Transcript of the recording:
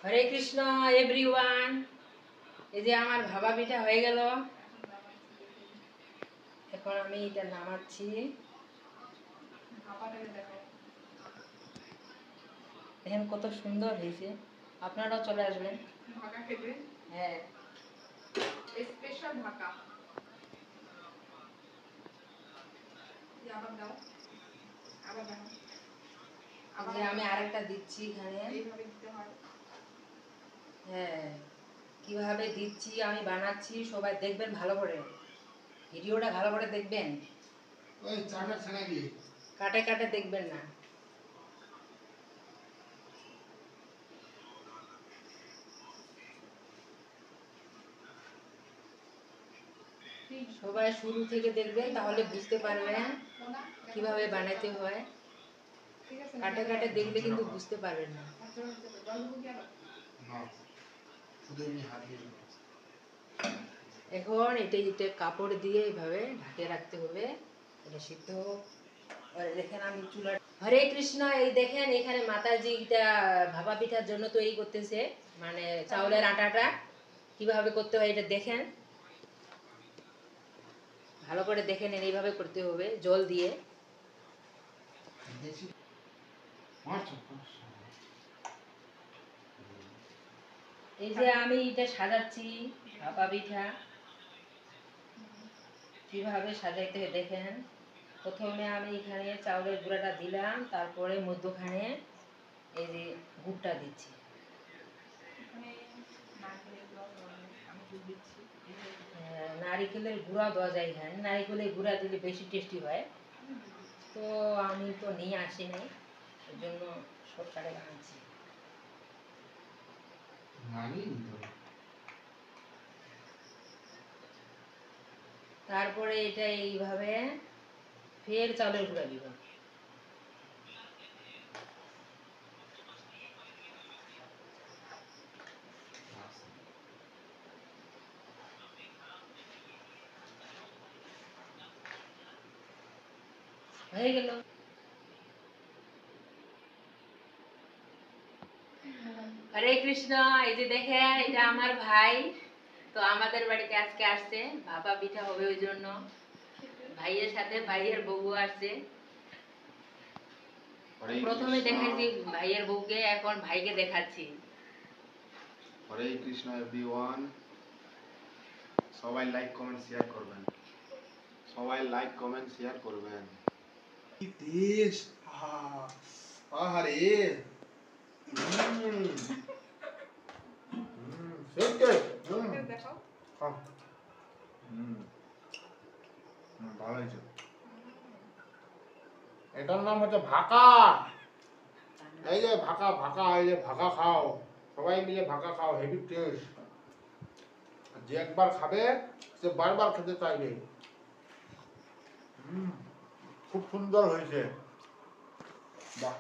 হরে Krishna everyone. এই যে আমার ভাবা পিঠা হয়ে গেল, এখন আমি এটা নামাচ্ছি। দেখেন কত সুন্দর হয়েছে, আপনারাও চলে আসবেন ঢাকা খেতে। হ্যাঁ, স্পেশাল ঢাকা। আবার দাও, আবার দাও। যে আমি আরেকটা দিচ্ছি এখানে, এইভাবে দিতে হয়। হ্যাঁ, কিভাবে দিচ্ছি আমি বানাচ্ছি, সবাই দেখবেন ভালো করে, ভিডিওটা ভালো করে দেখবেন। ওই চাটা ছানা দিয়ে কাটে কাটে দেখবেন না। সবাই শুরু থেকে দেখবেন, তাহলে বুঝতে পারবেন কিভাবে বানাইতে হয়। কাটে কাটে দেখলে কিন্তু বুঝতে পারবেন না। এখন এটা কাপড় দিয়ে এইভাবে ঢাকে রাখতে হবে, এটা সিদ্ধ। দেখেন আমি চুলা। হরে কৃষ্ণ। এই দেখেন এখানে মাতাজিটা ভাপা পিঠার জন্য তৈরি করতেছে, মানে চাউলের আটাটা কিভাবে করতে হয় এটা দেখেন, ভালো করে দেখেন। এইভাবে করতে হবে জল দিয়ে। এই যে আমি এটা সাজাচ্ছি ভাপা পিঠা, কিভাবে সাজাইতে হয় দেখেন। প্রথমে আমি এখানে চাউলের গুঁড়াটা দিলাম, তারপরে মধ্যখানে এই যে গুড়টা দিচ্ছি। নারিকেলের গুঁড়া দেওয়া যায়, হ্যাঁ নারিকেলের গুঁড়া দিলে বেশি টেস্টি হয়। তো আমি তো নিয়ে আসি নাই, ওই জন্য শর্টকাটে বানাচ্ছি। তারপরে এটা এইভাবে ফের চাউলের গুঁড়া দিব। হয়ে গেল। হরে কৃষ্ণ। এই যে দেখেন এটা আমার ভাই, তো আমাদের বাড়িতে আজকে আসছে, ভাপা পিঠা হবে ওই জন্য। ভাইয়ের সাথে ভাইয়ের বউ আসছে। প্রথমে দেখাইছি ভাইয়ের বউকে, এখন ভাইকে দেখাচ্ছি। হরে কৃষ্ণ এভরিওয়ান। সবাই লাইক কমেন্ট শেয়ার করবেন, সবাই লাইক কমেন্ট শেয়ার করবেন। কি টেস্ট! আহারে ভালো হয়েছে। এটার নাম হচ্ছে ভাকা। এই যে ভাকা ভাকা, এই যে ভাকা খাও, সবাই মিলে ভাকা খাও, হেভি টেস্ট। যে একবার খাবে সে বারবার খেতে চাইবে। খুব সুন্দর হয়েছে, বাহ।